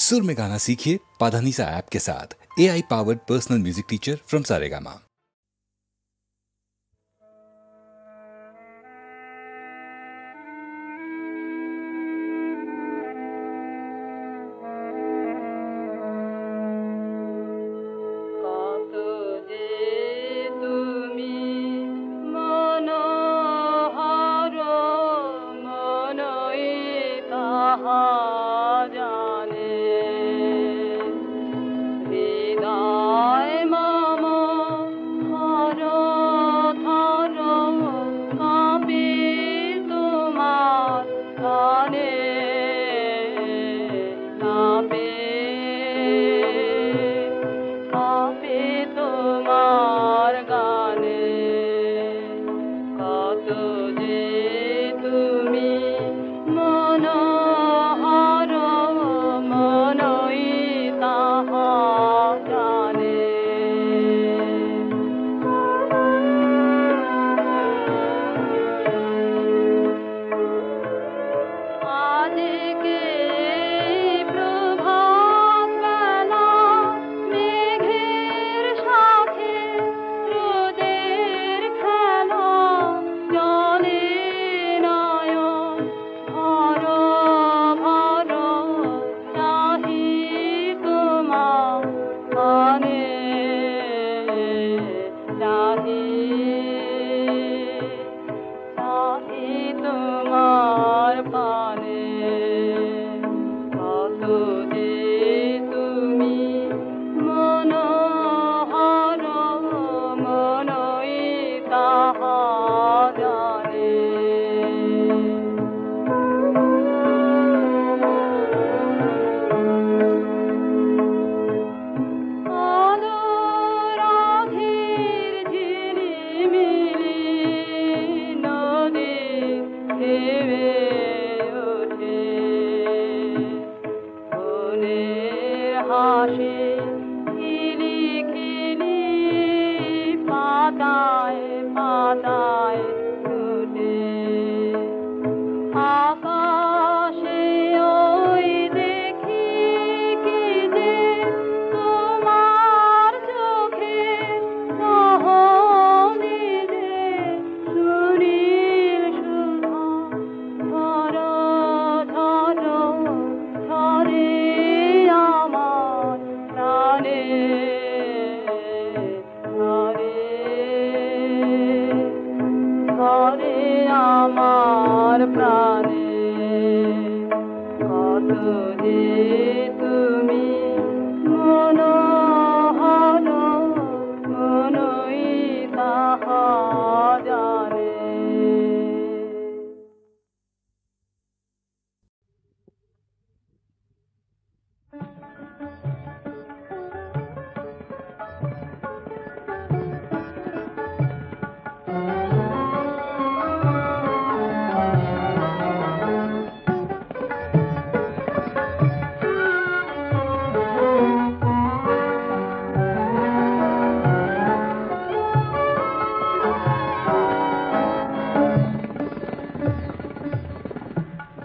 सुर में गाना सीखिए पाधानीसा ऐप के साथ। AI powered personal music teacher from Saregama.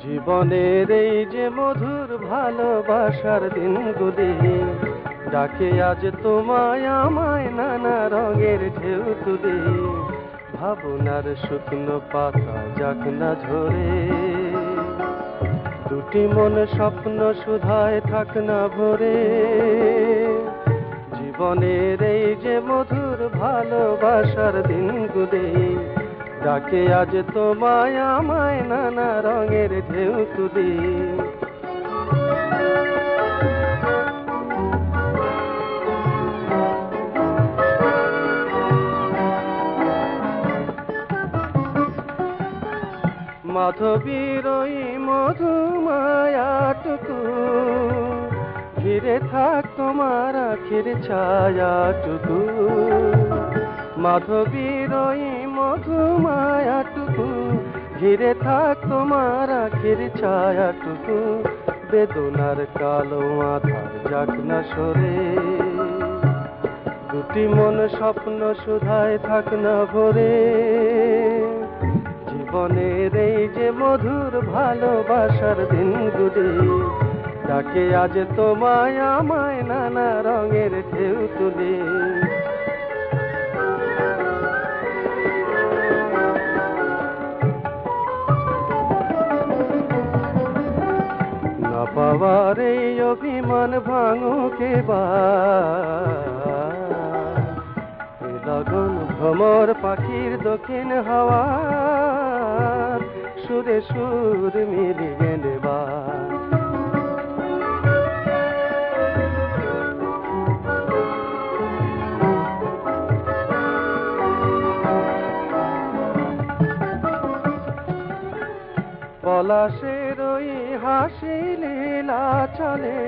জীবনের এই যে মধুর ভালোবাসার দিনগুলি ডাকে আজ তোমায় আমায় নানা রঙের ঢেউ তুলি ভাবনার শুকনো পাতা যাক না ঝরে দুটি মন স্বপ্ন সুধায় থাক না ভরে জীবনের এই যে মধুর ভালোবাসার দিনগুলি ডাকে আজ তোমায় আমায় নানা রঙের ঢেউ তুলি মাধবীর ওই মধুমায়াটুকু ঘিরে থাক তোমার আখির ছায়াটুকু মাধবীর ওই মধুমায়াটুকু ঘিরে থাক তোমার আখির ছায়াটুকু বেদনার কালো আধার যাক না সরে দুটি মন স্বপ্ন সুধায় থাক না ভরে জীবনের এই যে মধুর ভালোবাসার দিনগুলি ডাকে আজ তোমায় আমায় নানা রঙের ঢেউ তুলে। না পাওয়ার এই অভিমান ভাঙুক এবার, লগন ভ্রমর পাখির দক্ষিণ হাওয়ার সুরে সুর মিলিয়ে নেবার। পলাশের ওই হাসি লীলা চলে,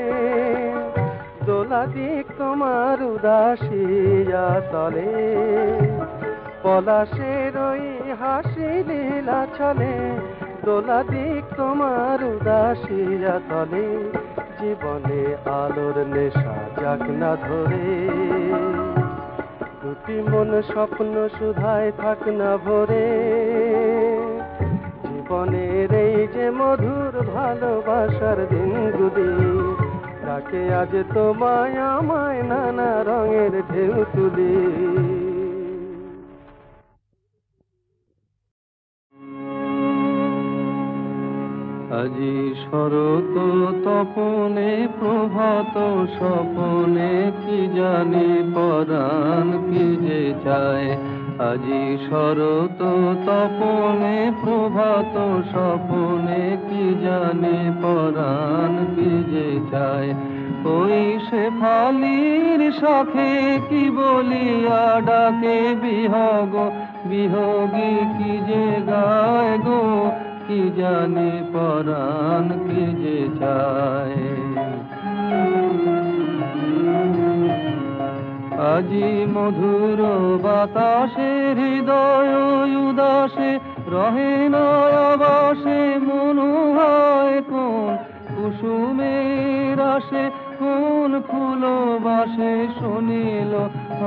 দোলা দিক তোমার উদাসিয়া তলে। পলাশের ওই হাসি লীলা চলে, দোলা দিক তোমার উদাসিয়া তলে। জীবনে আলোর নেশা যাক না ধরে, দুটি মন স্বপ্ন সুধায় থাক না ভরে। জীবনের এই যে মধুর ভালোবাসার দিনগুলি, ডাকে আজ তোমায় আমায় নানা রঙের ঢেউ তুলি। আজি শরৎ তপনে প্রভাত স্বপনে কি জানি পরাণ কি যে চায়। আজি শরৎ তপনে প্রভাত স্বপনে কি জানি পরাণ কি যে চায়। ওই সে ফালির শাখে কি বলিয়া ডাকে বিহগ, বিহগী কি যে গায় গো, কি জানি পরাণ কি যে চায়। আজি মধুর বাতাসে হৃদয় উদাসে রহে নয়াবাসে মনু হয় কোন কুসুমের আসে, কোন ফুল বাসে শুনিল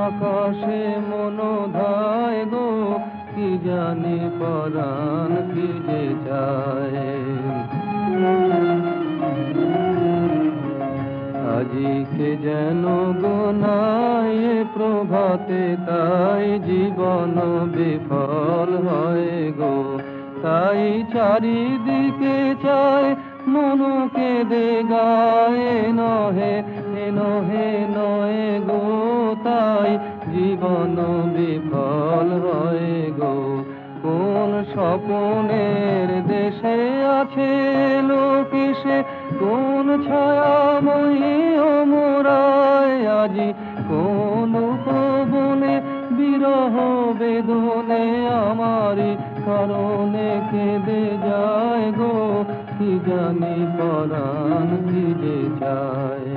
আকাশে মনোধায় গো, কি জানি পরাণ কি যে চায়। আজি কে যেন গোনায় প্রভাতে তাই জীবন বিফল হয় গো। তাই চারিদিকে চায় মনুকে দে গায়, নহে নহে নয় গো, তাই জীবন বিফল হয় গো। কোন স্বপনের দেশে আছে লোকেশে, কোন ছায়াময়ী অমরায় আজি, কোন উপবনে বিরহ বেদনে আমারি কারণে কেঁদে যায় গো, কি জানি পরাণ কি যে চায়।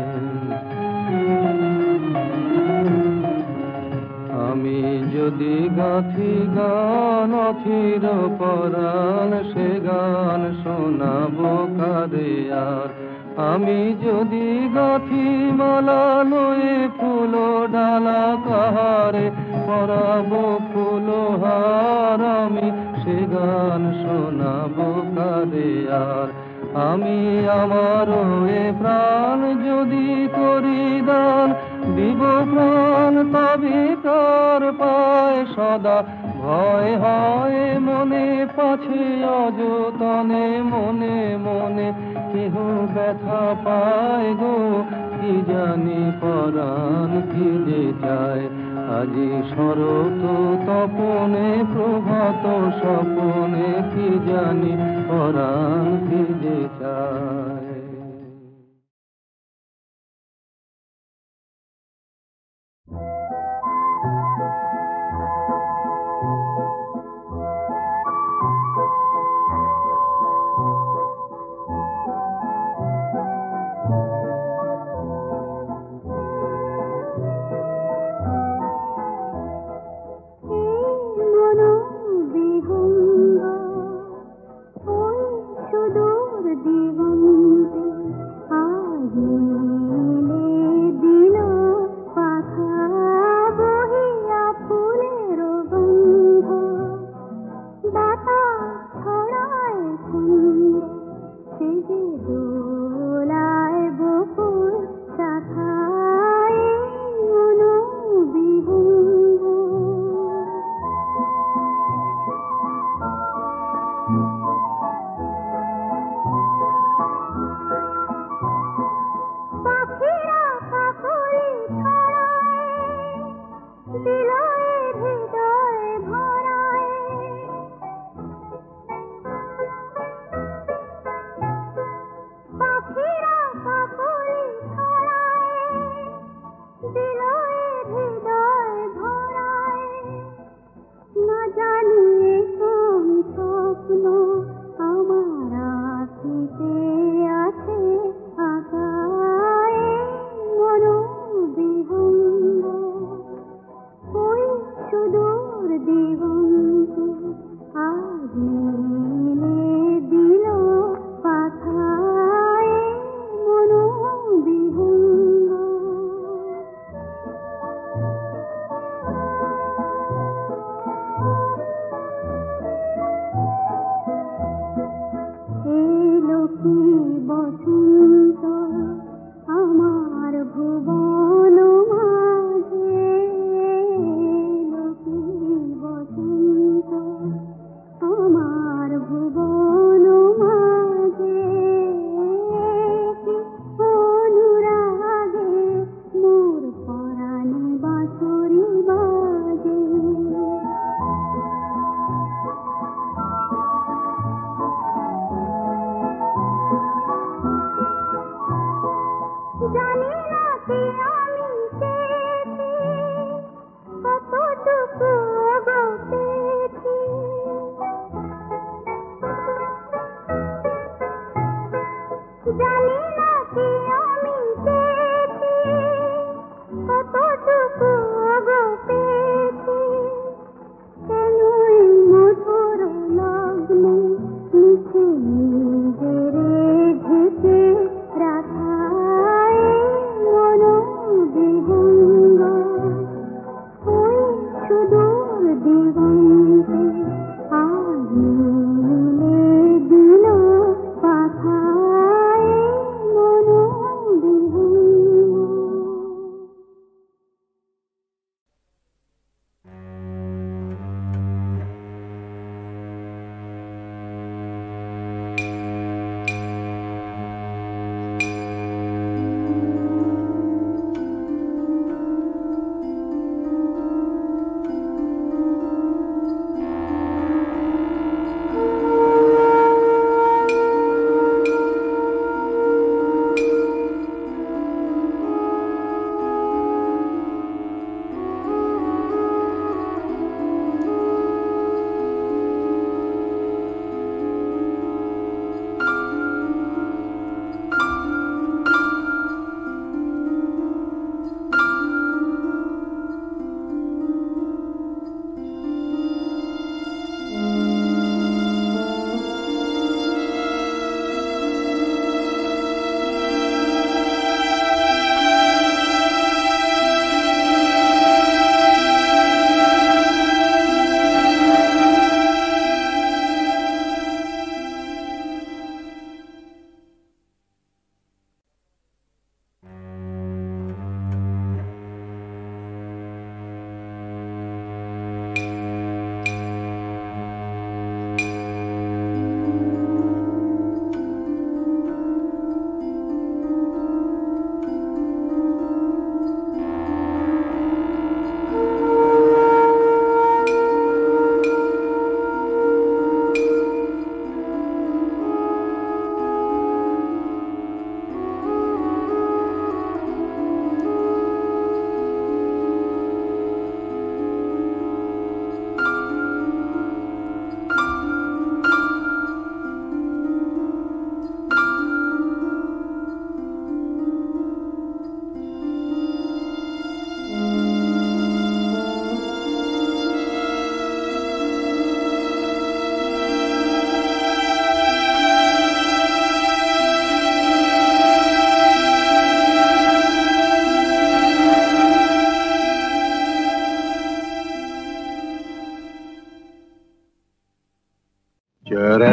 আমি যদি গাথি গান অথির পরাণ, সে গান শোনাবো কারে আর। আমি যদি গাথি মালা লয়ে ফুল ডালা কাহারে পরাবো ফুলহার, আমি সে গান শোনাবো কারে আর। আমি আমার এ প্রাণ যদি করি দান, দিব প্রাণ তবে কার পায় সদা ভয় হয় মনে, পাছে অযতনে মনে মনে কেহ ব্যথা পায় গো, কি জানি পরাণ কি যে চায়। আজি শরৎ তপনে প্রভাত স্বপনে কি জানি পরাণ কি যে চায়। ছড়ায় কুন্দ, সে যে দোলায়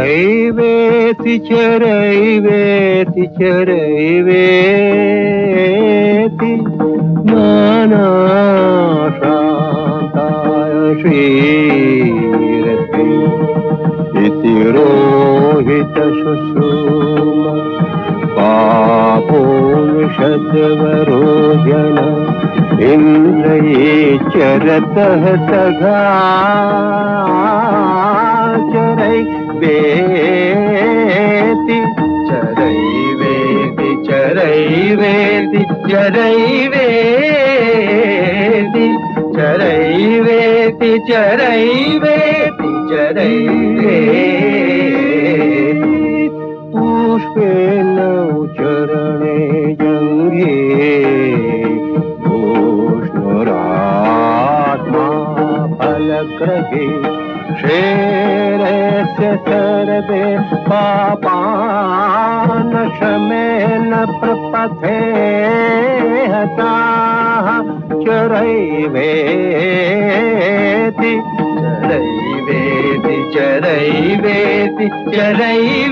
चरैवेति चरैवेति चरैवेति नानाशान्ताय श्रीरति इति रोहितशुश्रूम पापोनिषद्वरोजन इन्द्रये चरतः सखा चरैवेति चरैवेति चरैवेति चरैवेति चरैवेति चरैवेति चरैवेति पुष्पेण चरणे जङ्घे उष्णरात्मा फलग्रहे क्षेरस्य सर्वे पापान् शमेन प्रपथे हताः चरैवेति चरैवेति चरैवेति चरैवेति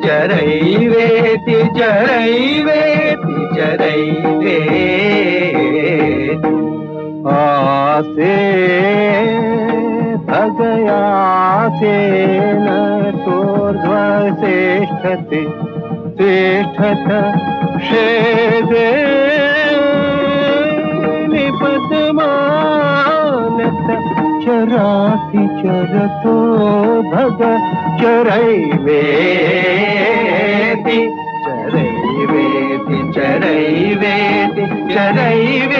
चरैवेति चरैवेति चरैवेति आसे भगयासेन तोर्ध्वश्रेष्ठते श्रेष्ठत शेदे निपदमानत चराति चरतो भग चरैवेति चरै चरैवेति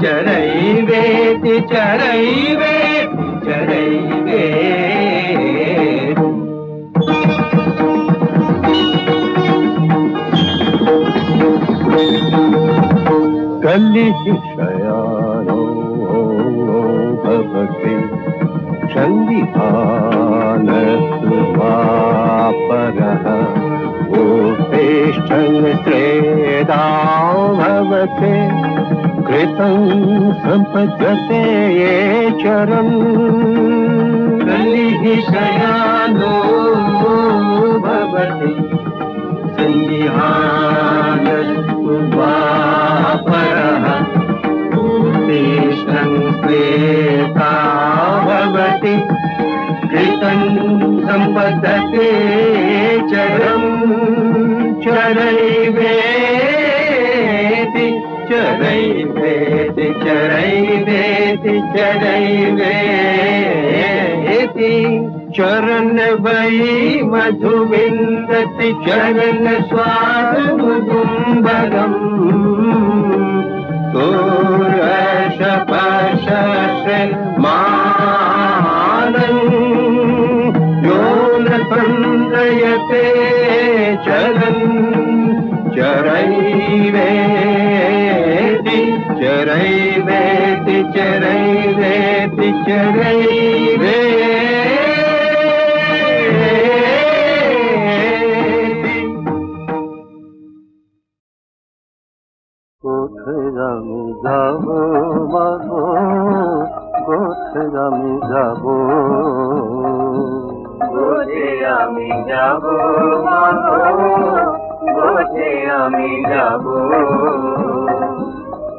चरैवेति चरैवेति चरैवेति कलिः शयानो भवति सन्धिहानस्तुवापरः उपेष्ठं त्रेधा भवते कृतं सम्पद्यते ये चरन् कलिः शयानो भवति सन्धिहानस्तुवापरः उपेष्ठं त्रेधा भवति कृतं सम्पद्यते चरम् चरैवेति चरैवेति चरैवेति चरैवेति चरण वै मधुविन्दति चरण स्वादुदुम्बरम् सूरशपशस्य मानम् यो न तन्द्रयते चरन् चरैवेति चरैवेति चरैवेति चरैवेति কোথায় আমি যাব মাগো কোথায় আমি যাব কোথায় আমি যাব মাগো কোথায় আমি যাব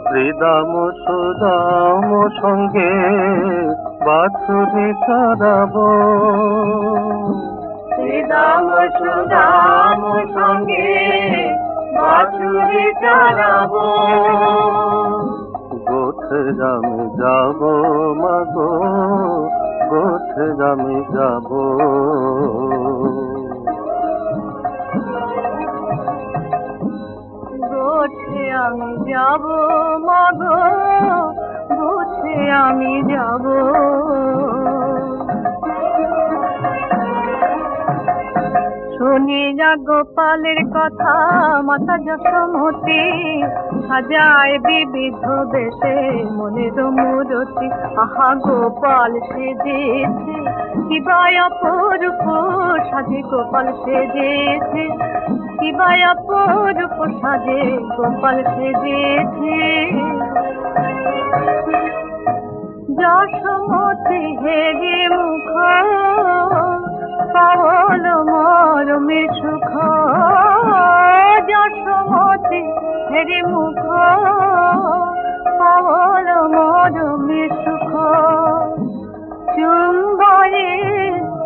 শ্রীদাম সুদাম সঙ্গে বাছুরি চড়াবো শ্রীদাম সুদাম সঙ্গে বাছুরি চড়াবো কোথায় আমি যাব মাগো কোথায় আমি যাব কোথায় আমি যাব মাগো কোথায় আমি যাব শুনি যা গোপালের কথা মাতা যশোমতী সাজায় বিবিধ বেশে মনের মূরতি আহা গোপাল সেজেছে কিবায় অপরূপ সাজে গোপাল সেজেছে কিবায় অপরূপ সাজে গোপাল সেজেছে যশোমতী হেরে মুখ পাওল মরমে সুখ যশোমতী হেরে মুখ পাওল মরমে সুখ চুম্বরে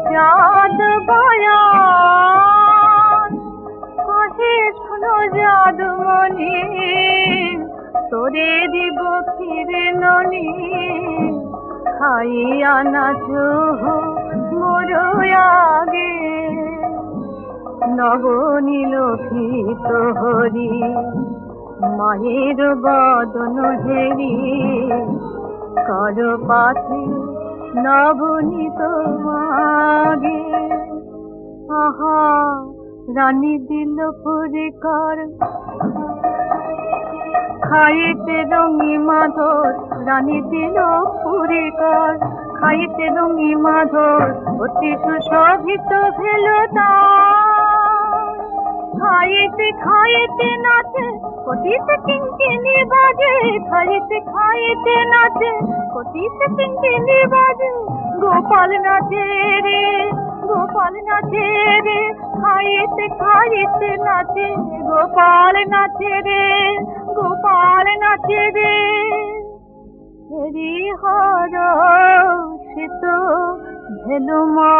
চাঁদ বয়ান কহে শুনো জাদুমণি তোরে দিব ফিরে ননি খাইয়া নাচ আগে নবনীলোভিত হরি মায়ের বদন হেরি কর পাথে নবনীত মাগে আহা রানী দিল পুরি কর খাইতে রঙি মাধর রানী দিল পুরি কর খাইতে রঙি মাধর অতি সুশোভিত ভেল খাইতে খাইতে নাচে কটিতে কিঙ্কিনি বাজে খাইতে খাইতে নাচে কটিতে কিঙ্কিনি বাজে গোপাল নাচে রে গোপাল নাচে রে খাইতে খাইতে নাচে গোপাল নাচে রে গোপাল নাচে রে হরি হর শীত ভেলুমা